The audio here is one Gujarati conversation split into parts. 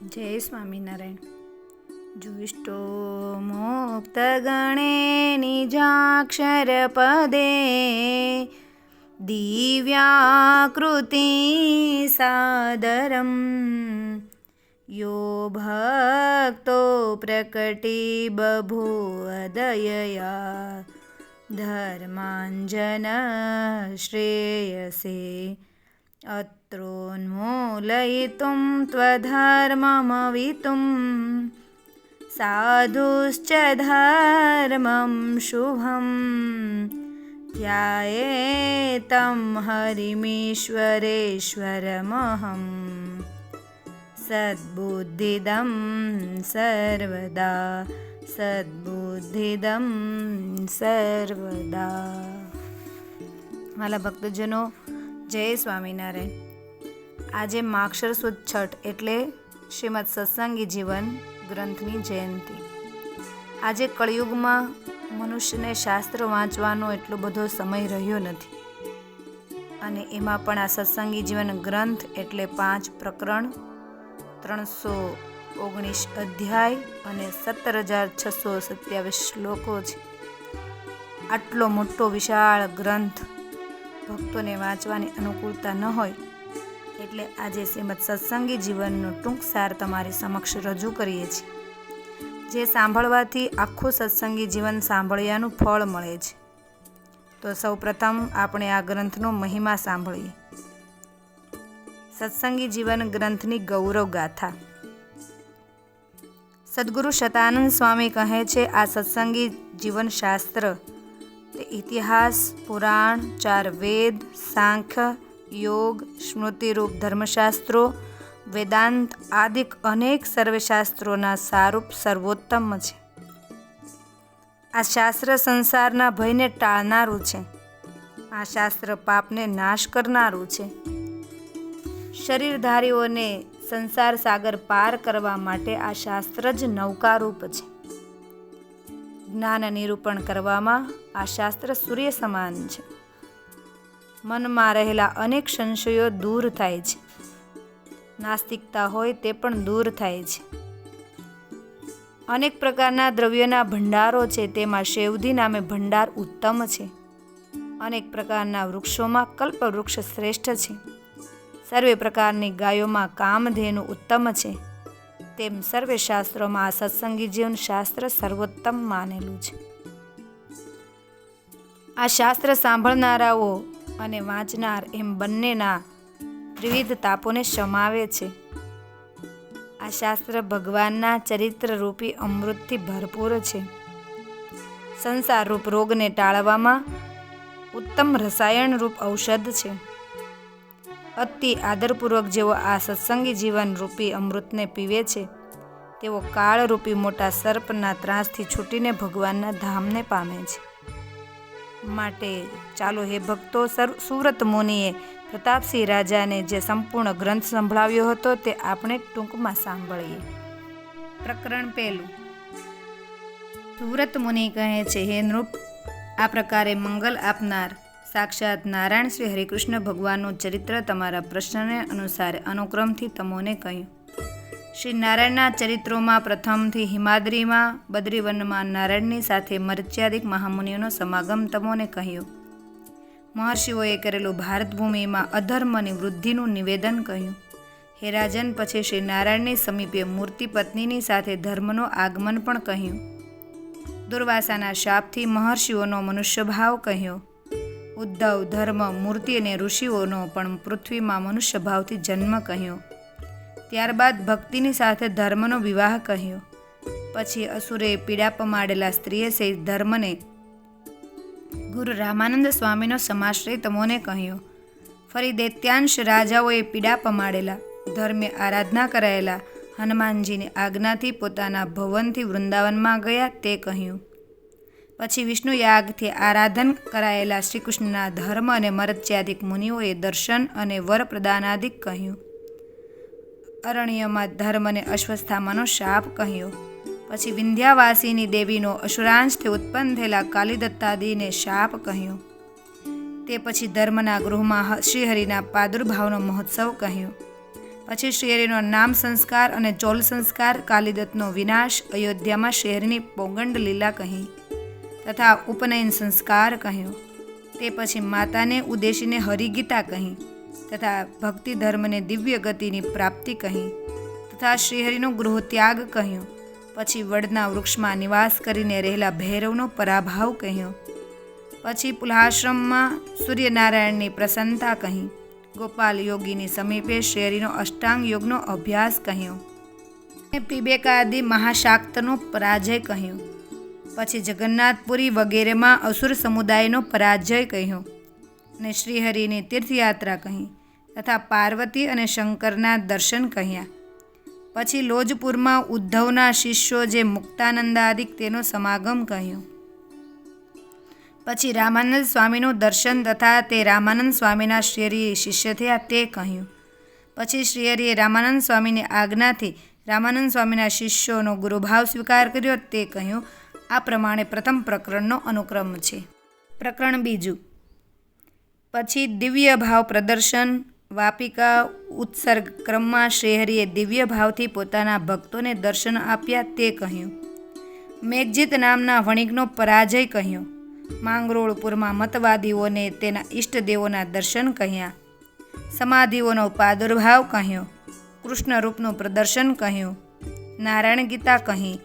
જય સ્વામિનારાયણ. जुष्टो मुक्तगणे निजाक्षर पदे दिव्याकृति सादरं यो भक्तो प्रकटी बभूवदयया धर्माञ्जन श्रेयसे अत्रोन्मूलयितुं त्वधर्ममवितुं साधुश्च धर्मं शुभं ध्यायेतं हरिमीश्वरेश्वरमहं सद्बुद्धिदं सर्वदा સદબુદ્ધિદમ સર્વદા. મારા ભક્તજનો, જય સ્વામિનારાયણ. આજે માક્ષર સુદ છઠ એટલે શ્રીમદ સત્સંગી જીવન ગ્રંથની જયંતિ. આજે કળિયુગમાં મનુષ્યને શાસ્ત્ર વાંચવાનો એટલો બધો સમય રહ્યો નથી, અને એમાં પણ આ સત્સંગી જીવન ગ્રંથ એટલે 5 પ્રકરણ, 319 અધ્યાય અને 17,627 શ્લોકો છે. આટલો મોટો વિશાળ ગ્રંથ ભક્તોને વાંચવાની અનુકૂળતા ન હોય એટલે આજે શ્રીમદ સત્સંગી જીવનનો ટૂંક સાર તમારી સમક્ષ રજૂ કરીએ છીએ, જે સાંભળવાથી આખું સત્સંગી જીવન સાંભળ્યાનું ફળ મળે છે. તો સૌ પ્રથમ આપણે આ ગ્રંથનો મહિમા સાંભળીએ. સત્સંગી જીવન ગ્રંથની ગૌરવ ગાથા. સદગુરુ શતાનંદ સ્વામી કહે છે, આ સત્સંગી જીવન શાસ્ત્ર તે ઇતિહાસ, પુરાણ, 4 વેદ, સાંખ્ય, યોગ, સ્મૃતિરૂપ ધર્મશાસ્ત્રો, વેદાંત આદિક અનેક સર્વશાસ્ત્રોના સારૂપ સર્વોત્તમ છે. આ શાસ્ત્ર સંસારના ભયને ટાળનારું છે. આ શાસ્ત્ર પાપને નાશ કરનારું છે. શરીરધારીઓને સંસાર સાગર પાર કરવા માટે આ શાસ્ત્ર જ નૌકારૂપ છે. જ્ઞાન નિરૂપણ કરવામાં આ શાસ્ત્ર સૂર્ય સમાન છે. મનમાં રહેલા અનેક સંશયો દૂર થાય છે. નાસ્તિકતા હોય તે પણ દૂર થાય છે. અનેક પ્રકારના દ્રવ્યોના ભંડારો છે, તેમાં શેવધી નામે ભંડાર ઉત્તમ છે. અનેક પ્રકારના વૃક્ષોમાં કલ્પવૃક્ષ શ્રેષ્ઠ છે. સર્વે પ્રકારની ગાયોમાં કામધેનુ ઉત્તમ છે. તેમ સર્વે શાસ્ત્રોમાં આ સત્સંગી જીવન શાસ્ત્ર સર્વોત્તમ માનેલું છે. આ શાસ્ત્ર સાંભળનારાઓ અને વાંચનાર એમ બંનેના ત્રિવિધ તાપોને શમાવે છે. આ શાસ્ત્ર ભગવાનના ચરિત્રરૂપી અમૃતથી ભરપૂર છે. સંસારરૂપ રોગને ટાળવામાં ઉત્તમ રસાયણરૂપ ઔષધ છે. અતિ આદરપૂર્વક જેઓ આ સત્સંગી જીવન રૂપી અમૃતને પીવે છે, તેઓ કાળરૂપી મોટા સર્પના ત્રાસથી છૂટીને ભગવાનના ધામને પામે છે. માટે ચાલો હે ભક્તો, સુરત મુનિએ પ્રતાપસિંહ રાજાને જે સંપૂર્ણ ગ્રંથ સંભળાવ્યો હતો તે આપણે ટૂંકમાં સાંભળીએ. પ્રકરણ 1. સુરત મુનિ કહે છે, હે નૃપ, આ પ્રકારે મંગલ આપનાર સાક્ષાત નારાયણ શ્રી હરિકૃષ્ણ ભગવાનનું ચરિત્ર તમારા પ્રશ્નને અનુસાર અનુક્રમથી તમોને કહ્યું. શ્રી નારાયણના ચરિત્રોમાં પ્રથમથી હિમાદ્રીમાં બદ્રીવનમાં નારાયણની સાથે મર્ત્યાદિક મહામુનિઓનો સમાગમ તમોને કહ્યો. મહર્ષિઓએ કરેલું ભારતભૂમિમાં અધર્મની વૃદ્ધિનું નિવેદન કહ્યું. હે રાજન, પછી શ્રી નારાયણની સમીપે મૂર્તિ પત્નીની સાથે ધર્મનો આગમન પણ કહ્યું. દુર્વાસાના શાપથી મહર્ષિઓનો મનુષ્યભાવ કહ્યો. ઉદ્ધવ, ધર્મ, મૂર્તિ અને ઋષિઓનો પણ પૃથ્વીમાં મનુષ્યભાવથી જન્મ કહ્યો. ત્યારબાદ ભક્તિની સાથે ધર્મનો વિવાહ કહ્યો. પછી અસુરે પીડા પમાડેલા સ્ત્રીએ સહિત ધર્મને ગુરુ રામાનંદ સ્વામીનો સમાશ્રય તમોને કહ્યો. ફરી દૈત્યાંશ રાજાઓએ પીડા પમાડેલા, ધર્મે આરાધના કરાયેલા હનુમાનજીની આજ્ઞાથી પોતાના ભવનથી વૃંદાવનમાં ગયા તે કહ્યું. પછી વિષ્ણુ યાગથી આરાધન કરાયેલા શ્રીકૃષ્ણના ધર્મ અને મર્ત્યાદિક મુનિઓએ દર્શન અને વર પ્રદાનાદિક કહ્યું. અરણ્યમાં ધર્મ અને અશ્વસ્થામાનો શાપ કહ્યો. પછી વિંધ્યાવાસીની દેવીનો અસુરાંશથી ઉત્પન્ન થયેલા કાલિદત્તાદિને શાપ કહ્યો. તે પછી ધર્મના ગૃહમાં શ્રીહરિના પ્રાદુર્ભાવનો મહોત્સવ કહ્યો. પછી શ્રીહરિનો નામ સંસ્કાર અને ચોલ સંસ્કાર, કાલિદત્તનો વિનાશ, અયોધ્યામાં શહેરની પૌગંડ લીલા કહી તથા ઉપનયન સંસ્કાર કહ્યો. તે પછી માતાને ઉદ્દેશીને હરિગીતા કહી તથા ભક્તિ ધર્મને દિવ્ય ગતિની પ્રાપ્તિ કહી તથા શ્રીહરિનો ગૃહ ત્યાગ કહ્યો. પછી વડના વૃક્ષમાં નિવાસ કરીને રહેલા ભૈરવનો પરાભાવ કહ્યો. પછી પુલાશ્રમમાં સૂર્યનારાયણની પ્રસન્નતા કહી. ગોપાલ યોગીની સમીપે શ્રીહરિનો અષ્ટાંગ યોગનો અભ્યાસ કહ્યો. પીબેકાદી મહાશાક્તનો પરાજય કહ્યો. પછી જગન્નાથપુરી વગેરેમાં અસુર સમુદાયનો પરાજય કહ્યો અને શ્રીહરિની તીર્થયાત્રા કહી તથા પાર્વતી અને શંકરના દર્શન કહ્યા. પછી લોજપુરમાં ઉદ્ધવના શિષ્યો જે મુક્તાનંદાદિક તેનો સમાગમ કહ્યો. પછી રામાનંદ સ્વામીનું દર્શન તથા તે રામાનંદ સ્વામીના શ્રીહરિ શિષ્ય થયા તે કહ્યું. પછી શ્રીહરિએ રામાનંદ સ્વામીની આજ્ઞાથી રામાનંદ સ્વામીના શિષ્યોનો ગુરુભાવ સ્વીકાર કર્યો તે કહ્યું. આ પ્રમાણે પ્રથમ પ્રકરણનો અનુક્રમ છે. પ્રકરણ બીજું. પછી દિવ્ય ભાવ પ્રદર્શન વાપિકા ઉત્સર્ગ ક્રમમાં શ્રીહરિએ દિવ્ય ભાવથી પોતાના ભક્તોને દર્શન આપ્યા તે કહ્યું. મેઘજીત નામના વણિકનો પરાજય કહ્યો. માંગરોળપુરમાં મતવાદીઓને તેના ઈષ્ટદેવોના દર્શન કહ્યા. સમાધિઓનો પ્રાદુર્ભાવ કહ્યો. કૃષ્ણ રૂપનું પ્રદર્શન કહ્યું. નારાયણ ગીતા કહી.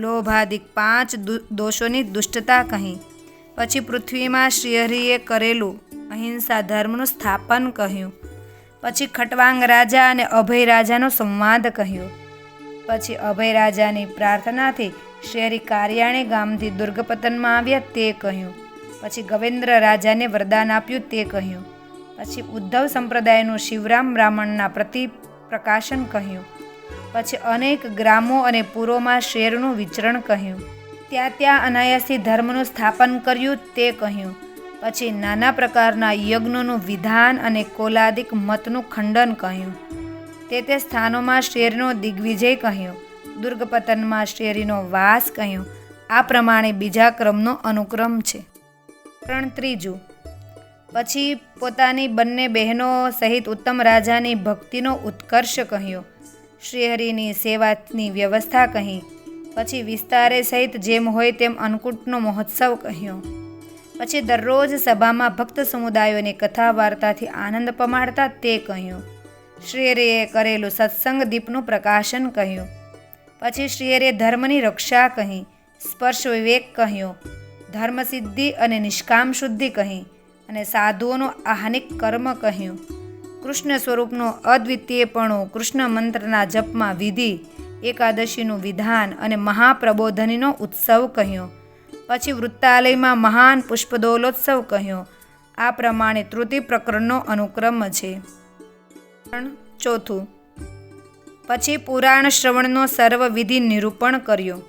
લોભાદિક 5 દોષોની દુષ્ટતા કહી. પછી પૃથ્વીમાં શ્રીહરિએ કરેલું અહિંસા ધર્મનું સ્થાપન કહ્યું. પછી ખટવાંગ રાજા અને અભય રાજાનો સંવાદ કહ્યો. પછી અભય રાજાની પ્રાર્થનાથી શ્રીહરિ કારિયાણી ગામથી દુર્ગપતનમાં આવ્યા તે કહ્યું. પછી ગવેન્દ્ર રાજાને વરદાન આપ્યું તે કહ્યું. પછી ઉદ્ધવ સંપ્રદાયનું શિવરામ બ્રાહ્મણના પ્રકાશન કહ્યું. પછી અનેક ગ્રામો અને પુરોમાં શ્રીહરિનું વિચરણ કહ્યું. ત્યાં અનાયાસથી ધર્મનું સ્થાપન કર્યું તે કહ્યું. પછી નાના પ્રકારના યજ્ઞોનું વિધાન અને કોલાદિક મતનું ખંડન કહ્યું. તે સ્થાનોમાં શ્રીહરિનો દિગ્વિજય કહ્યો. દુર્ગપતનમાં શ્રીહરિનો વાસ કહ્યો. આ પ્રમાણે બીજા ક્રમનો અનુક્રમ છે. પ્રકરણ ત્રીજું. પછી પોતાની બંને બહેનો સહિત ઉત્તમ રાજાની ભક્તિનો ઉત્કર્ષ કહ્યો. શ્રીહરિની સેવાની વ્યવસ્થા કહી. પછી વિસ્તારે સહિત જેમ હોય તેમ અન્નકૂટનો મહોત્સવ કહ્યો. પછી દરરોજ સભામાં ભક્ત સમુદાયોની કથા વાર્તાથી આનંદ પમાડતા તે કહ્યું. શ્રીહરિએ કરેલું સત્સંગ દીપનું પ્રકાશન કહ્યું. પછી શ્રીહરિએ ધર્મની રક્ષા કહી. સ્પર્શ વિવેક કહ્યો. ધર્મસિદ્ધિ અને નિષ્કામ શુદ્ધિ કહી અને સાધુઓનું આહનિક કર્મ કહ્યું. કૃષ્ણ સ્વરૂપનું અદ્વિતીયપણું, કૃષ્ણ મંત્રના જપમાં વિધિ, એકાદશીનું વિધાન અને મહાપ્રબોધનીનો ઉત્સવ કહ્યો. પછી વૃત્તાલયમાં મહાન પુષ્પદોલોત્સવ કહ્યો. આ પ્રમાણે તૃતીય પ્રકરણનો અનુક્રમ છે. ચોથું. પછી પુરાણ શ્રવણનો સર્વવિધિ નિરૂપણ કર્યો.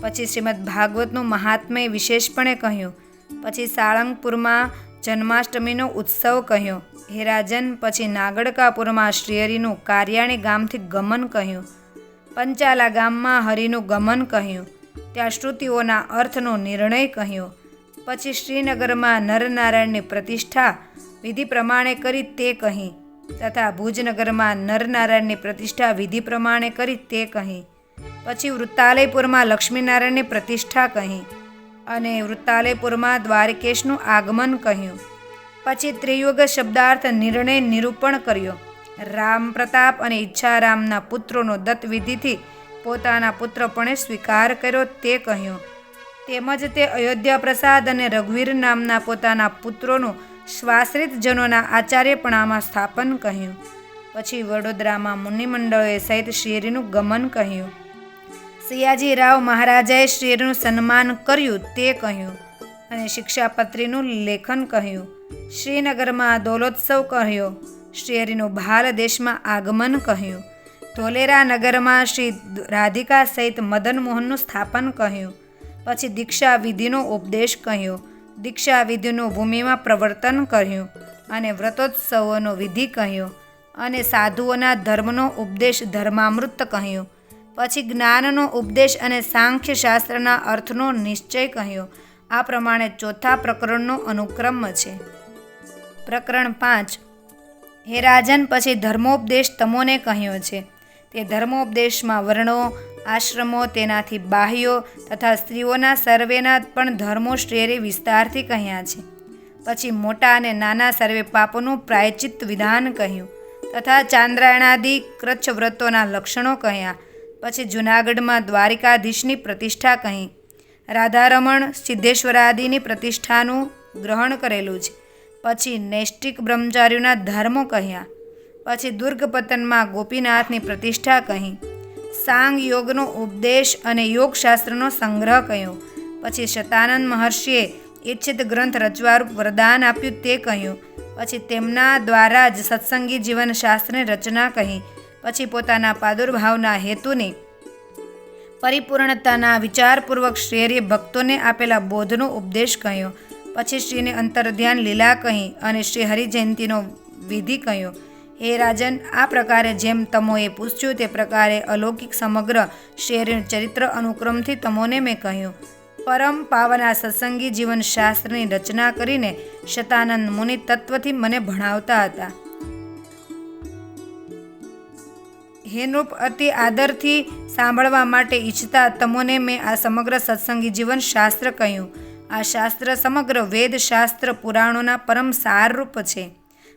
પછી શ્રીમદ ભાગવતનું મહાત્મ્ય વિશેષપણે કહ્યું. પછી સાળંગપુરમાં જન્માષ્ટમીનો ઉત્સવ કહ્યો. હે રાજન, પછી નાગડકાપુરમાં શ્રીહરિનું કારિયાણી ગામથી ગમન કહ્યું. પંચાલા ગામમાં હરિનું ગમન કહ્યું. ત્યાં શ્રુતિઓના અર્થનો નિર્ણય કહ્યો. પછી શ્રીનગરમાં નરનારાયણની પ્રતિષ્ઠા વિધિ પ્રમાણે કરી તે કહી તથા ભુજનગરમાં નરનારાયણની પ્રતિષ્ઠા વિધિ પ્રમાણે કરી તે કહી. પછી વૃત્તાલયપુરમાં લક્ષ્મીનારાયણની પ્રતિષ્ઠા કહી અને વૃત્તાલયપુરમાં દ્વારિકેશનું આગમન કહ્યું. પછી ત્રિયુગ શબ્દાર્થ નિર્ણય નિરૂપણ કર્યો. રામ પ્રતાપ અને ઈચ્છારામના પુત્રોનો દત્ત વિધિથી પોતાના પુત્રપણે સ્વીકાર કર્યો તે કહ્યું. તેમજ તે અયોધ્યા પ્રસાદ અને રઘુવીર નામના પોતાના પુત્રોનું શ્વાશ્રિત જનોના આચાર્યપણામાં સ્થાપન કહ્યું. પછી વડોદરામાં મુનિમંડળોએ સહિત શ્રીહરિનું ગમન કહ્યું. સયાજીરાવ મહારાજાએ શ્રીહરિનું સન્માન કર્યું તે કહ્યું અને શિક્ષાપત્રીનું લેખન કહ્યું. શ્રીનગરમાં દોલોત્સવ કહ્યો. શ્રીહરિનું ભાલ દેશમાં આગમન કહ્યું. ધોલેરા નગરમાં શ્રી રાધિકા સહિત મદન મોહનનું સ્થાપન કહ્યું. પછી દીક્ષા વિધિનો ઉપદેશ કહ્યો. દીક્ષા વિધિનું ભૂમિમાં પ્રવર્તન કહ્યું અને વ્રતોત્સવોનો વિધિ કહ્યો અને સાધુઓના ધર્મનો ઉપદેશ ધર્મામૃત કહ્યું. પછી જ્ઞાનનો ઉપદેશ અને સાંખ્ય શાસ્ત્રના અર્થનો નિશ્ચય કહ્યો. આ પ્રમાણે ચોથા પ્રકરણનો અનુક્રમ છે. પ્રકરણ 5. હે રાજન, પછી ધર્મોપદેશ તમોને કહ્યો છે. તે ધર્મોપદેશમાં વર્ણો, આશ્રમો, તેનાથી બાહ્યો તથા સ્ત્રીઓના સર્વેના પણ ધર્મો શ્રેય વિસ્તારથી કહ્યા છે. પછી મોટા અને નાના સર્વે પાપોનું પ્રાયચિત્ત વિધાન કહ્યું તથા ચાંદ્રાયણાદિ કૃચ્છ વ્રતોના લક્ષણો કહ્યા. પછી જૂનાગઢમાં દ્વારિકાધીશની પ્રતિષ્ઠા કહી. રાધારમણ સિદ્ધેશ્વરાદિની પ્રતિષ્ઠાનું ગ્રહણ કરેલું છે. પછી નૈષ્ટિક બ્રહ્મચારીઓના ધર્મો કહ્યા. પછી દુર્ગપતનમાં ગોપીનાથની પ્રતિષ્ઠા કહી. સાંગ યોગનો ઉપદેશ અને યોગશાસ્ત્રનો સંગ્રહ કહ્યો. પછી શતાનંદ મહર્ષિએ ઈચ્છિત ગ્રંથ રચવારૂપ વરદાન આપ્યું તે કહ્યું. પછી તેમના દ્વારા જ સત્સંગી જીવન શાસ્ત્રની રચના કહી. પછી પોતાના પ્રાદુર્ભાવના હેતુની પરિપૂર્ણતાના વિચારપૂર્વક શ્રેય ભક્તોને આપેલા બોધનો ઉપદેશ કહ્યો. પછી શ્રીને અંતર્ધ્યાન લીલા કહી અને શ્રી હરિજયંતીનો વિધિ કહ્યો. હે રાજન, આ પ્રકારે જેમ તમોએ પૂછ્યું તે પ્રકારે અલૌકિક સમગ્ર શ્રેયનું ચરિત્ર અનુક્રમથી તમોને મેં કહ્યું. પરમ પાવના સત્સંગી જીવન શાસ્ત્રની રચના કરીને શતાનંદ મુનિ તત્વથી મને ભણાવતા હતા. હે નૃપ, અતિ આદરથી સાંભળવા માટે ઈચ્છતા તમોને મેં આ સમગ્ર સત્સંગી જીવન શાસ્ત્ર કહ્યું. આ શાસ્ત્ર સમગ્ર વેદ શાસ્ત્ર પુરાણોના પરમ સારરૂપ છે.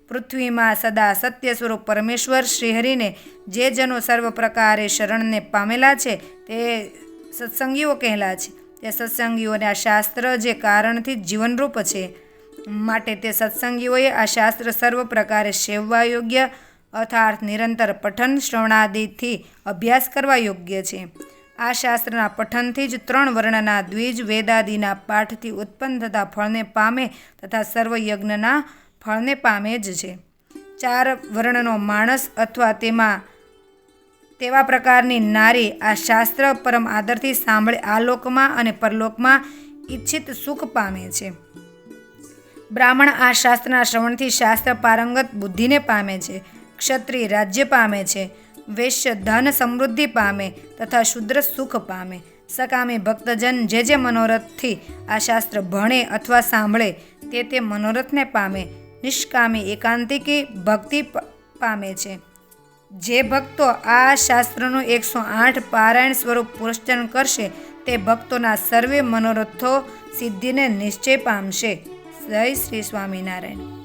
પૃથ્વીમાં સદા સત્ય સ્વરૂપ પરમેશ્વર શ્રીહરિને જે જનો સર્વ પ્રકારે શરણને પામેલા છે તે સત્સંગીઓ કહેલા છે. તે સત્સંગીઓને આ શાસ્ત્ર જે કારણથી જીવનરૂપ છે, માટે તે સત્સંગીઓએ આ શાસ્ત્ર સર્વ પ્રકારે સેવવા યોગ્ય અર્થાત નિરંતર પઠન શ્રવણાદિથી અભ્યાસ કરવા યોગ્ય છે. આ શાસ્ત્રના પઠનથી જ 3 વર્ણના દ્વિજ વેદાદિના પાઠથી ઉત્પન્ન થતા ફળને પામે તથા સર્વ યજ્ઞના ફળને પામે જ છે. 4 વર્ણનો માણસ અથવા તેવા પ્રકારની નારી આ શાસ્ત્ર પરમ આદરથી સાંભળે આ લોકમાં અને પરલોકમાં ઈચ્છિત સુખ પામે છે. બ્રાહ્મણ આ શાસ્ત્રના શ્રવણથી શાસ્ત્ર પારંગત બુદ્ધિને પામે છે. ક્ષત્રિય રાજ્ય પામે છે. વૈશ્ય ધન સમૃદ્ધિ પામે તથા શુદ્ર સુખ પામે. સકામી ભક્તજન જે મનોરથથી આ શાસ્ત્ર ભણે અથવા સાંભળે તે મનોરથને પામે. નિષ્કામી એકાંતિકી ભક્તિ પામે છે. જે ભક્તો આ શાસ્ત્રનું 108 પારાયણ સ્વરૂપ પુરસ્ચન કરશે તે ભક્તોના સર્વે મનોરથો સિદ્ધિને નિશ્ચય પામશે. જય શ્રી સ્વામિનારાયણ.